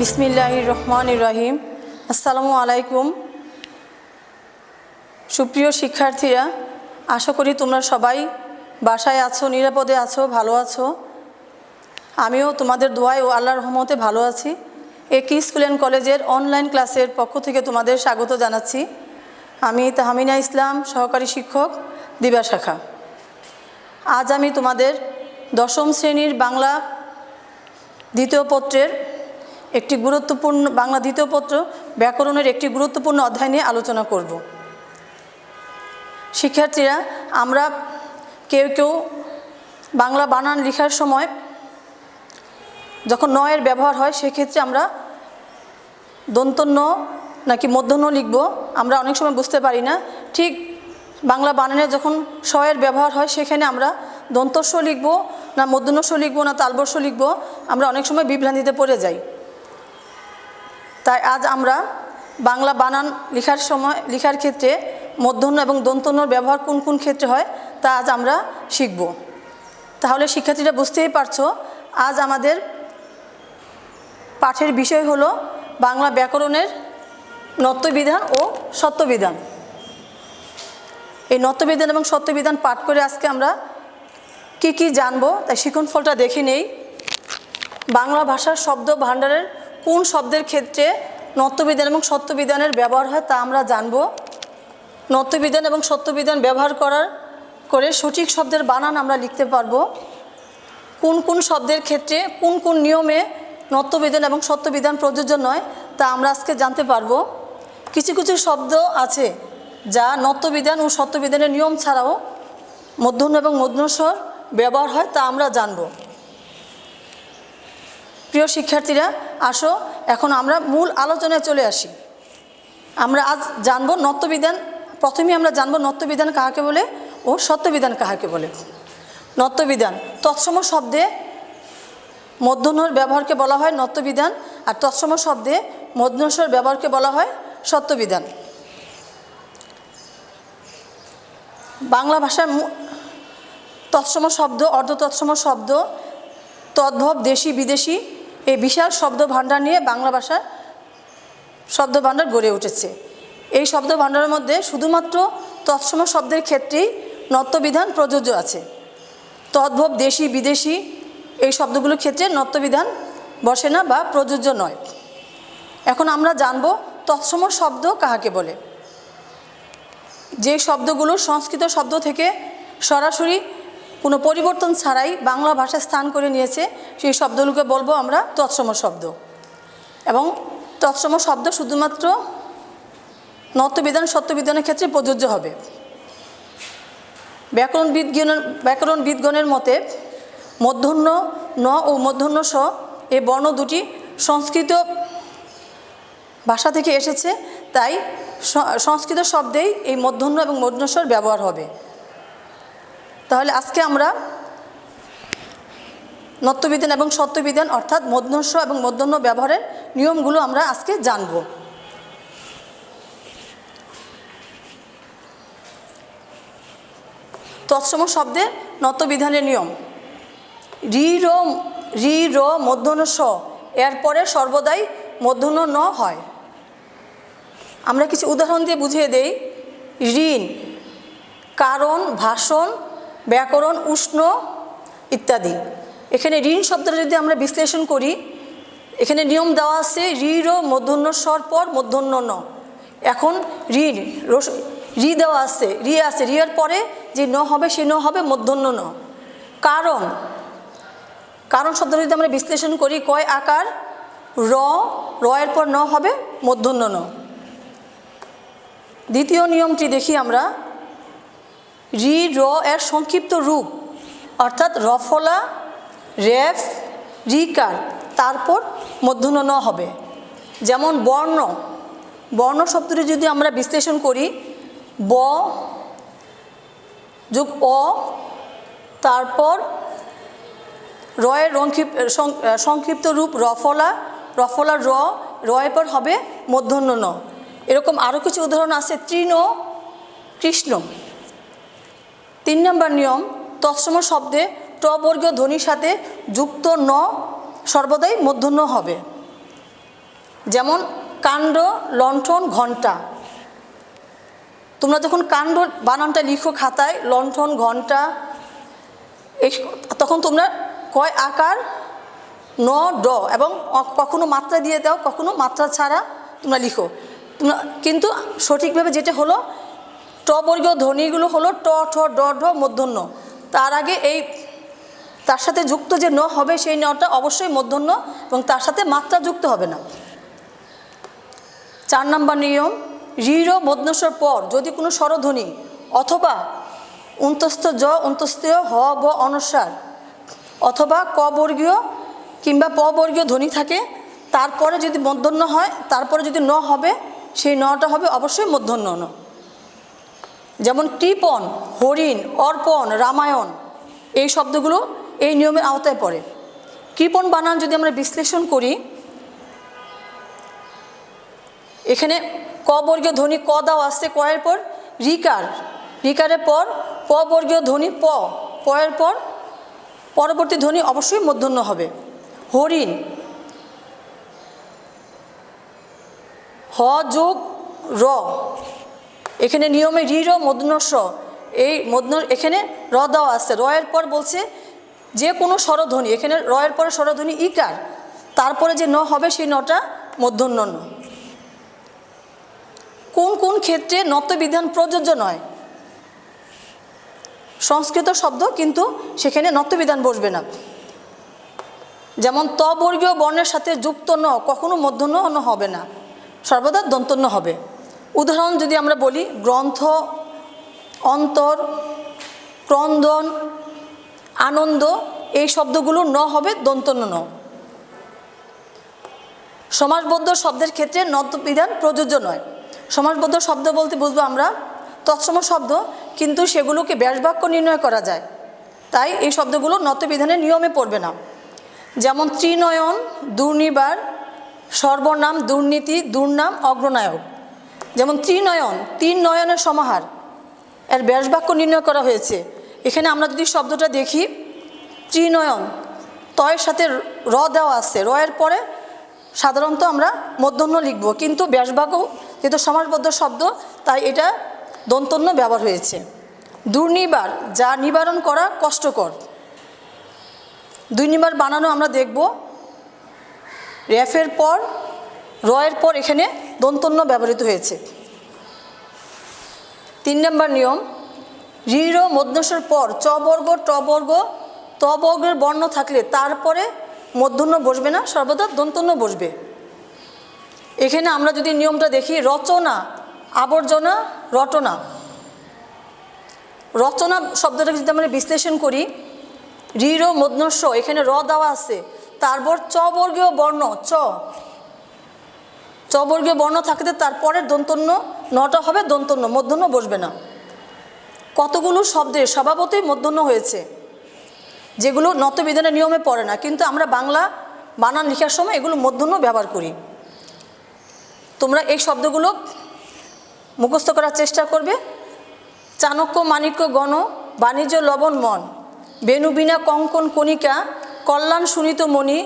বিসমিল্লাহির রহমানির রহিম। আসসালামু আলাইকুম। সুপ্রিয় শিক্ষার্থীরা, আশা করি তোমরা সবাই বাসায় আছো, নিরাপদে আছো, ভালো আছো। আমিও তোমাদের দোয়ায় ও আল্লাহর রহমতে ভালো আছি। একই স্কুল অ্যান্ড কলেজের অনলাইন ক্লাসের পক্ষ থেকে তোমাদের স্বাগত জানাচ্ছি। আমি তাহমিনা ইসলাম, সহকারী শিক্ষক, দিবা শাখা। আজ আমি তোমাদের দশম শ্রেণীর বাংলা দ্বিতীয় পত্রের একটি গুরুত্বপূর্ণ বাংলা দ্বিতীয় পত্র ব্যাকরণের একটি গুরুত্বপূর্ণ অধ্যায় নিয়ে আলোচনা করব। শিক্ষার্থীরা, আমরা কেউ কেউ বাংলা বানান লেখার সময় যখন নয়ের ব্যবহার হয় সেক্ষেত্রে আমরা দন্ত ন নাকি মূর্ধন্য লিখব, আমরা অনেক সময় বুঝতে পারি না। ঠিক বাংলা বানানে যখন স-এর ব্যবহার হয় সেখানে আমরা দন্তস্ব লিখব না মূর্ধন্যস্ব লিখব না তালবস্য লিখব, আমরা অনেক সময় বিভ্রান্তিতে পড়ে যাই। তাই আজ আমরা বাংলা বানান লেখার ক্ষেত্রে মূর্ধন্য এবং দন্তন্যর ব্যবহার কোন কোন ক্ষেত্রে হয় তা আজ আমরা শিখব। তাহলে শিক্ষার্থীরা বুঝতেই পারছো, আজ আমাদের পাঠের বিষয় হলো বাংলা ব্যাকরণের নত্যবিধান ও সত্যবিধান। এই নত্যবিধান এবং সত্যবিধান পাঠ করে আজকে আমরা কি কি জানবো তাই শিক্ষণফলটা দেখে নেই। বাংলা ভাষার শব্দ ভাণ্ডারের কোন শব্দের ক্ষেত্রে নত্যবিধান এবং সত্যবিধানের ব্যবহার হয় তা আমরা জানব। নত্যবিধান এবং সত্যবিধান ব্যবহার করে সঠিক শব্দের বানান আমরা লিখতে পারবো। কোন কোন শব্দের ক্ষেত্রে কোন কোন নিয়মে নত্যবিধান এবং সত্যবিধান প্রযোজ্য নয় তা আমরা আজকে জানতে পারবো। কিছু কিছু শব্দ আছে যা নত্যবিধান ও সত্যবিধানের নিয়ম ছাড়াও মূর্ধন্য এবং মূর্ধন্যস্বর ব্যবহার হয় তা আমরা জানব। প্রিয় শিক্ষার্থীরা, আসো এখন আমরা মূল আলোচনায় চলে আসি। আমরা আজ জানব নত্যবিধান। প্রথমেই আমরা জানব নত্যবিধান কাহাকে বলে ও সত্যবিধান কাহাকে বলে। নত্যবিধান তৎসম শব্দে মূর্ধন্যর ব্যবহারকে বলা হয় নত্যবিধান, আর তৎসম শব্দে মূর্ধন্যস্বর ব্যবহারকে বলা হয় সত্যবিধান। বাংলা ভাষার তৎসম শব্দ, অর্ধতৎসম শব্দ, তদ্ভব, দেশি, বিদেশি এই বিশাল শব্দ ভাণ্ডার নিয়ে বাংলা ভাষার শব্দ ভাণ্ডার গড়ে উঠেছে। এই শব্দ ভাণ্ডারের মধ্যে শুধুমাত্র তৎসম শব্দের ক্ষেত্রেই নত্যবিধান প্রযোজ্য আছে। তদ্ভব, দেশি, বিদেশি এই শব্দগুলোর ক্ষেত্রে নত্যবিধান বসে না বা প্রযোজ্য নয়। এখন আমরা জানব তৎসম শব্দ কাহাকে বলে। যে শব্দগুলো সংস্কৃত শব্দ থেকে সরাসরি কোনো পরিবর্তন ছাড়াই বাংলা ভাষায় স্থান করে নিয়েছে সেই শব্দগুলোকে বলবো আমরা তৎসম শব্দ। এবং তৎসম শব্দ শুধুমাত্র নত্যবিধান সত্যবিধানের ক্ষেত্রে প্রযোজ্য হবে। ব্যাকরণবিদগণের মতে মূর্ধন্য ন ও মূর্ধন্য স এই বর্ণ দুটি সংস্কৃত ভাষা থেকে এসেছে, তাই সংস্কৃত শব্দেই এই মূর্ধন্য এবং মূর্ধন্যস্বর ব্যবহার হবে। তাহলে আজকে আমরা নত্যবিধান এবং সত্যবিধান অর্থাৎ মূর্ধন্যস্ব এবং মূর্ধন্য ব্যবহারের নিয়মগুলো আমরা আজকে জানব। তৎসম শব্দের নত্যবিধানের নিয়ম। রি র মূর্ধন্য স এরপরে সর্বদাই মূর্ধন্য ন হয়। আমরা কিছু উদাহরণ দিয়ে বুঝিয়ে দেই। ঋণ, কারণ, ভাষণ, ব্যাকরণ, উষ্ণ ইত্যাদি। এখানে ঋণ শব্দটা যদি আমরা বিশ্লেষণ করি, এখানে নিয়ম দেওয়া আছে রি র মূর্ধন্য স্বর পর মূর্ধন্য ন। এখন ঋণ রি দেওয়া আছে, রিয়ার পরে যে ন হবে সে ন হবে মূর্ধন্য ন। কারণ শব্দটা যদি আমরা বিশ্লেষণ করি, কয় আকার র এর পর ন হবে মূর্ধন্য ন। দ্বিতীয় নিয়মটি দেখি আমরা। রি র এর সংক্ষিপ্ত রূপ অর্থাৎ রফলা, রেফ, রিকার তারপর মূর্ধন্য ন হবে। যেমন বর্ণ শব্দটি যদি আমরা বিশ্লেষণ করি, ব যোগ অ তারপর র এর সংক্ষিপ্ত রূপ রফলা র এর পর হবে মূর্ধন্য ন। এরকম আরও কিছু উদাহরণ আছে। তৃণ, কৃষ্ণ। 3 নম্বর নিয়ম, তৎসম শব্দে ট বর্গীয় ধ্বনির সাথে যুক্ত ন সর্বদাই মূর্ধন্য হবে। যেমন কাণ্ড, লণ্ঠন, ঘণ্টা। তোমরা যখন কাণ্ড বানানটা লিখো খাতায়, লণ্ঠন, ঘণ্টা, তখন তোমরা কয় আকার, ন, ড এবং কখনো মাত্রা দিয়ে দাও, কখনো মাত্রা ছাড়া তোমরা লিখো। তোমরা কিন্তু সঠিকভাবে যেটা হলো, ট বর্গীয় ধ্বনিগুলো হলো ট, ঠ, ড, ঢ, মূর্ধন্য। তার আগে তার সাথে যুক্ত যে ন হবে সেই নটা অবশ্যই মূর্ধন্য এবং তার সাথে মাত্রা যুক্ত হবে না। 4 নম্বর নিয়ম, ঋ মূর্ধন্যর পর যদি কোনো স্বরধ্বনি অথবা অন্তস্থ জ, অন্তস্থীয় হ, ব অনুসার অথবা ক বর্গীয় কিংবা প বর্গীয় ধ্বনি থাকে, তারপরে যদি মূর্ধন্য হয়, তারপরে যদি ন হবে, সেই নটা হবে অবশ্যই মূর্ধন্য ন। যেমন কৃপণ, হরিণ, অর্পণ, রামায়ণ, এই শব্দগুলো এই নিয়মের আওতায় পড়ে। কৃপণ বানান যদি আমরা বিশ্লেষণ করি, এখানে ক বর্গীয় ধ্বনি ক দাও আসছে, কয়ের পর রিকার, রিকারের পর প বর্গীয় ধ্বনি প, পয়ের পর পরবর্তী ধ্বনি অবশ্যই মূর্ধন্য হবে। হরিণ, হ যোগ র, এখানে নিয়মে ঋ মূর্ধন্য স, এই মূর্ধন্য এখানে র দেওয়া আছে, রয়ের পর বলছে যে কোনো স্বরধ্বনি, এখানে রয়ের পরে স্বরধ্বনি ইকার, তারপরে যে ন হবে সেই নটা মূর্ধন্য ন। কোন কোন ক্ষেত্রে নত্যবিধান প্রযোজ্য নয়? সংস্কৃত শব্দ কিন্তু সেখানে নত্যবিধান বসবে না। যেমন ত বর্গীয় বর্ণের সাথে যুক্ত ন কখনো মূর্ধন্য ন হবে না, সর্বদা দন্তন্য হবে। উদাহরণ যদি আমরা বলি, গ্রন্থ, অন্তর, ক্রন্দন, আনন্দ, এই শব্দগুলো ন হবে দন্তন্য ন। সমাসবদ্ধ শব্দের ক্ষেত্রে নত্যবিধান প্রযোজ্য নয়। সমাসবদ্ধ শব্দ বলতে বুঝবো আমরা তৎসম শব্দ, কিন্তু সেগুলোকে ব্যাসবাক্য নির্ণয় করা যায়, তাই এই শব্দগুলো নত্যবিধানের নিয়মে পড়বে না। যেমন ত্রিনয়ন, দুর্নিবার, সর্বনাম, দুর্নীতি, দুর্নাম, অগ্রনায়ক। যেমন ত্রিনয়ন, 3 নয়নের সমাহার, এর ব্যাসবাক্য নির্ণয় করা হয়েছে। এখানে আমরা যদি শব্দটা দেখি, ত্রিনয়ন, তয়ের সাথে র দেওয়া আছে, রয়ের পরে সাধারণত আমরা মূর্ধন্য লিখব, কিন্তু ব্যাসবাক্য যেহেতু সমাসবদ্ধ শব্দ তাই এটা দন্তন্য ব্যবহার হয়েছে। দুর্নিবার, যা নিবারণ করা কষ্টকর। দুর্নিবার বানানো আমরা দেখব, রেফের পর রয়ের পর এখানে দন্তন্য ব্যবহৃত হয়েছে। 3 নম্বর নিয়ম, ঋ মূর্ধন্যর পর চ বর্গ, ট বর্গ, ত বর্গের বর্ণ থাকলে তারপরে মূর্ধন্য বসবে না, সর্বদা দন্তন্য বসবে। এখানে আমরা যদি নিয়মটা দেখি, রচনা, আবর্জনা, রটনা। রচনা শব্দটাকে যদি আমরা বিশ্লেষণ করি, ঋ মূর্ধন্য স, এখানে র দেওয়া আছে, তারপর চ বর্গীয় বর্ণ চ, চ বর্গীয় বর্ণ থাকতে তারপরের দন্তন্য নটা হবে দন্তন্য, মূর্ধন্য বসবে না। কতগুলো শব্দে স্বভাবতই মূর্ধন্য হয়েছে যেগুলো নত্যবিধানের নিয়মে পড়ে না, কিন্তু আমরা বাংলা বানান লেখার সময় এগুলো মূর্ধন্য ব্যবহার করি। তোমরা এই শব্দগুলো মুখস্থ করার চেষ্টা করবে। চাণক্য, মাণিক্য, গণ, বাণিজ্য, লবণ, মন, বেণুবীণা, কঙ্কন, কণিকা, কল্যাণ, সুনীত, মণি,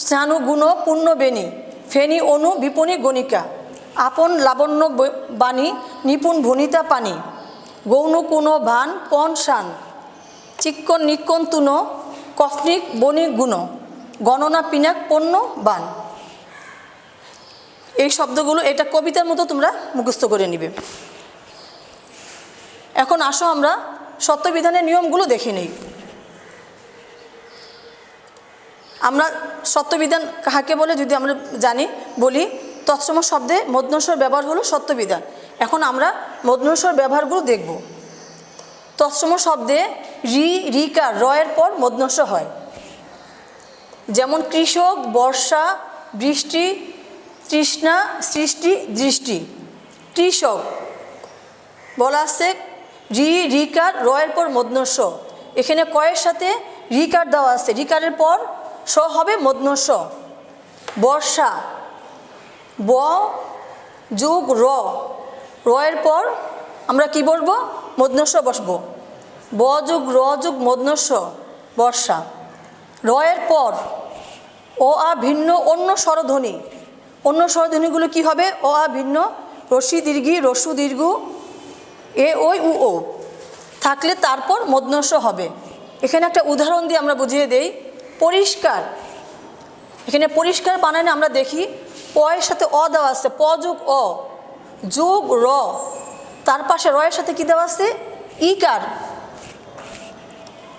স্নানু, গুণ, পূর্ণ, বেণী, ফেনী, অনু, বিপণী, গণিকা, আপন, লাবণ্য, বাণী, নিপুণ, ভনিতা, পানি, গৌণ, কুণ, ভান, পণ, শান, চিক্কন, নিক্কন, তুন, কফনিক, বণিক, গুণ, গণনা, পিনাক, পণ্য, বান। এই শব্দগুলো এটা কবিতার মতো তোমরা মুখস্থ করে নিবে। এখন আসো আমরা সত্যবিধানের নিয়মগুলো দেখে নেই। আমরা সত্যবিধান কাহাকে বলে যদি আমরা জানি, বলি তৎসম শব্দে মূর্ধন্য ব্যবহার হলো সত্যবিধান। এখন আমরা মূর্ধন্য ব্যবহারগুলো দেখব। তৎসম শব্দে রিকার, রয়ের পর মূর্ধন্য হয়। যেমন কৃষক, বর্ষা, বৃষ্টি, তৃষ্ণা, সৃষ্টি, দৃষ্টি। কৃষক বলা আছে রিকার, রয়ের পর মূর্ধন্য স, এখানে কয়ের সাথে রিকার দেওয়া আছে, রিকারের পর স হবে মূর্ধন্য স। বর্ষা, ব যোগ র, রয়ের পর আমরা কি বলবো, মূর্ধন্য স বসবো, ব যোগ র যোগ মূর্ধন্য স, বর্ষা। রয়ের পর ও আ ভিন্ন অন্য স্বরধ্বনি অন্য স্বরধ্বনিগুলো কি হবে? অ আ ভিন্ন, রস্যি দীর্ঘী, রস্যু দীর্ঘ, এ ওই উ ও থাকলে তারপর মূর্ধন্য ষ হবে। এখানে একটা উদাহরণ দিয়ে আমরা বুঝিয়ে দেই। পরিষ্কার, এখানে পরিষ্কার বানানে আমরা দেখি পয়ের সাথে অ দেওয়া আছে, প যোগ অ যোগ র, তার পাশে রয়ের সাথে কি দেওয়া আছে? ইকার।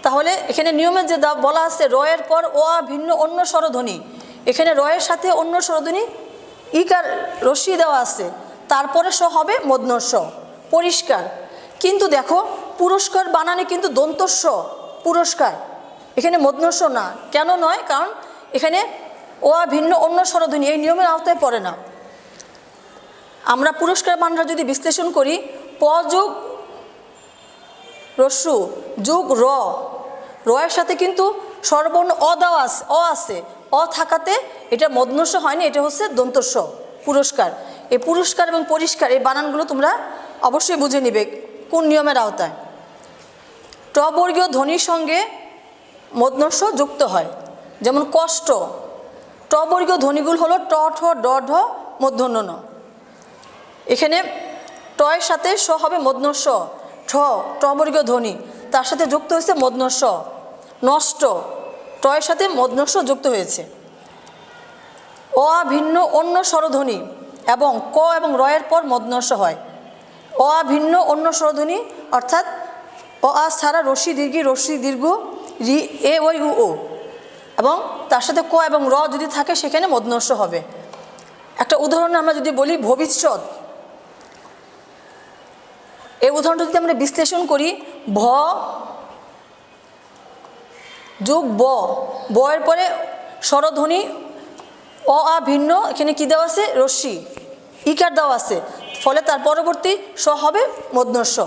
তাহলে এখানে নিয়মে যে বলা আছে রয়ের পর অ আ ভিন্ন অন্য স্বরধ্বনি, এখানে রয়ের সাথে অন্য স্বরধ্বনি ইকার রস্যি দেওয়া আছে, তারপরে স হবে মূর্ধন্য ষ, পরিষ্কার। কিন্তু দেখো পুরস্কার বানানে কিন্তু দন্তস্ব পুরস্কার, এখানে মূর্ধন্য ষ না। কেন নয়? কারণ এখানে ও আ ভিন্ন অন্য স্বরধ্বনি এই নিয়মের আওতায় পড়ে না। আমরা পুরস্কার বানানটা যদি বিশ্লেষণ করি, প যোগ রস্যু যোগ র, রয়ের সাথে কিন্তু স্বরবর্ণ অ দেওয়া আছে, অ আছে, অ থাকাতে এটা মূর্ধন্য ষ হয়নি, এটা হচ্ছে দন্তস্ব পুরস্কার। এই পুরস্কার এবং পরিষ্কার এই বানানগুলো তোমরা অবশ্যই বুঝে নিবে কোন নিয়মের আওতায়। ট বর্গীয় ধ্বনির সঙ্গে মূর্ধন্য ষ যুক্ত হয়, যেমন কষ্ট। ট বর্গীয় ধ্বনিগুলো হলো ট ঠ ড ঢ মূর্ধন্য ণ। এখানে টয়ের সাথে স হবে মূর্ধন্য ষ, ঠ ট বর্গীয় ধ্বনি, তার সাথে যুক্ত হয়েছে মূর্ধন্য ষ। নষ্ট, টয়ের সাথে মূর্ধন্য ষ যুক্ত হয়েছে। অ আ ভিন্ন অন্য স্বরধ্বনি এবং ক এবং রয়ের পর মূর্ধন্য ষ হয়। অ আ ভিন্ন অন্য স্বরধ্বনি অর্থাৎ অ আ ছাড়া রস্যি দীর্ঘ, রস্যি দীর্ঘ, রি এ ওই উ ও, এবং তার সাথে ক এবং র যদি থাকে সেখানে মূর্ধন্য ষ হবে। একটা উদাহরণ আমরা যদি বলি ভবিষ্যৎ, এই উদাহরণটা যদি আমরা বিশ্লেষণ করি, ভ যোগ ব, বয়ের পরে স্বরধ্বনি অ আ ভিন্ন, এখানে কি দেওয়া আছে? রস্যি ইকার দেওয়া আছে, ফলে তার পরবর্তী স হবে মূর্ধন্য ষ।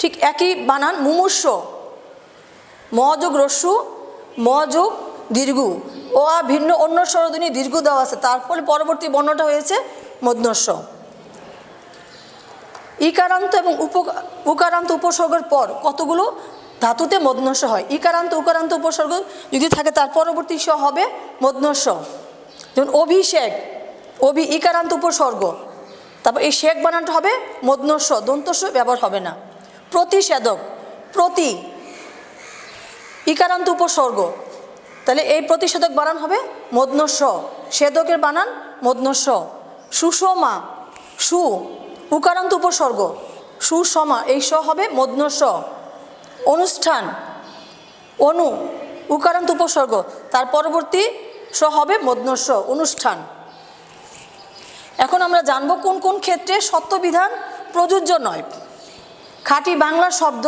ঠিক একই বানান মুমূর্ষ, ম যোগ রস্যু, ম যোগ দীর্ঘ, ও আ ভিন্ন অন্য স্বরধ্বনি দীর্ঘ দেওয়া আছে, তারপরে পরবর্তী বর্ণটা হয়েছে মূর্ধন্য ষ। ইকারান্ত এবং উকারান্ত উপসর্গের পর কতগুলো ধাতুতে মূর্ধন্য ষ হয়? ইকারান্ত উকারান্ত উপসর্গ যদি থাকে তার পরবর্তী স হবে মূর্ধন্য ষ। যেমন অভিষেক, অভি ইকারান্ত উপসর্গ, তারপর এই শেক বানানটা হবে মূর্ধন্য ষ, দন্তস্ব ব্যবহার হবে না। প্রতিষেধক, প্রতি ইকারান্ত উপসর্গ, তাহলে এই প্রতিষেধক বানান হবে মূর্ধন্য ষ, সেদকের বানান মূর্ধন্য ষ। সুষমা, সু উকারান্ত উপসর্গ, সুষমা এই স হবে মূর্ধন্য ষ। অনুষ্ঠান, অনু উকারান্ত উপসর্গ, তার পরবর্তী স হবে মূর্ধন্য ষ, অনুষ্ঠান। এখন আমরা জানব কোন কোন ক্ষেত্রে সত্যবিধান প্রযোজ্য নয়। খাঁটি বাংলা শব্দ,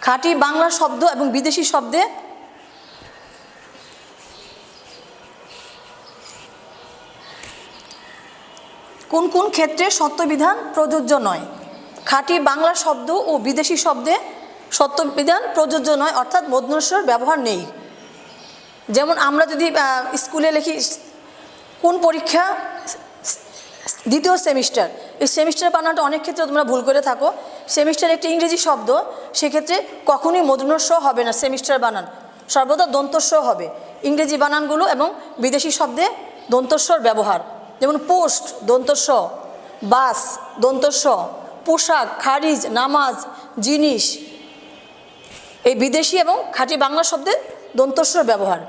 খাঁটি বাংলা শব্দ এবং বিদেশি শব্দে কোন কোন ক্ষেত্রে সত্যবিধান প্রযোজ্য নয়। খাঁটি বাংলা শব্দ ও বিদেশি শব্দে সত্যবিধান প্রযোজ্য নয়, অর্থাৎ মূর্ধন্য ষর ব্যবহার নেই। যেমন আমরা যদি স্কুলে লিখি কোন পরীক্ষা? দ্বিতীয় সেমিস্টার, এই সেমিস্টার বানানটা অনেক ক্ষেত্রে তোমরা ভুল করে থাকো। সেমিস্টার একটি ইংরেজি শব্দ, সেক্ষেত্রে কখনোই মূর্ধন্য ষ হবে না, সেমিস্টার বানান সর্বদা দন্তস্ব হবে। ইংরেজি বানানগুলো এবং বিদেশি শব্দে দন্তস্বর ব্যবহার, যেমন পোস্ট দন্তস্ব, বাস দন্তস্ব, পোশাক, খারিজ, নামাজ, জিনিস, এই বিদেশি এবং খাঁটি বাংলা শব্দে দন্তস্বর ব্যবহার।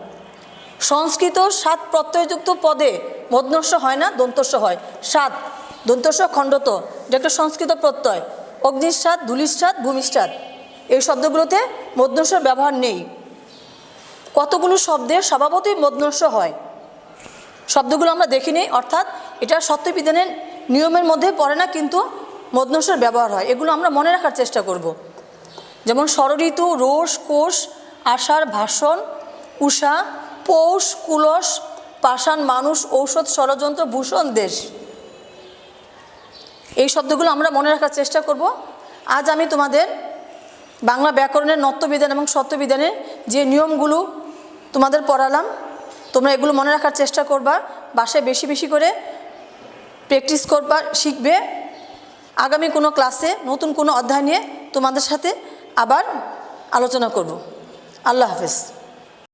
সংস্কৃত সাত প্রত্যয়যুক্ত পদে মূর্ধন্য ষ হয় না, দন্তস্ব হয়। সাত দন্তস্ব খণ্ডত, এটা একটা সংস্কৃত প্রত্যয়। অগ্নিস্বাদ, ধূলিস্বাদ, ভূমিস্বাদ, এই শব্দগুলোতে মূর্ধন্য ষ ব্যবহার নেই। কতগুলো শব্দের স্বভাবতই মূর্ধন্য ষ হয়, শব্দগুলো আমরা দেখিনি, অর্থাৎ এটা সত্যবিধানের নিয়মের মধ্যে পড়ে না, কিন্তু মূর্ধন্য ষ ব্যবহার হয়। এগুলো আমরা মনে রাখার চেষ্টা করব। যেমন ষড়ঋতু, রোষ, কোষ, আষাঢ়, ভাষণ, উষা, পৌষ, কুলস, পাষাণ, মানুষ, ঔষধ, ষড়যন্ত্র, ভূষণ, দেশ, এই শব্দগুলো আমরা মনে রাখার চেষ্টা করব। আজ আমি তোমাদের বাংলা ব্যাকরণের নত্যবিধান এবং সত্যবিধানের যে নিয়মগুলো তোমাদের পড়ালাম, তোমরা এগুলো মনে রাখার চেষ্টা করবা, বাসায় বেশি বেশি করে প্র্যাকটিস করবা, শিখবে। আগামী কোনো ক্লাসে নতুন কোনো অধ্যায় নিয়ে তোমাদের সাথে আবার আলোচনা করব। আল্লাহ হাফেজ।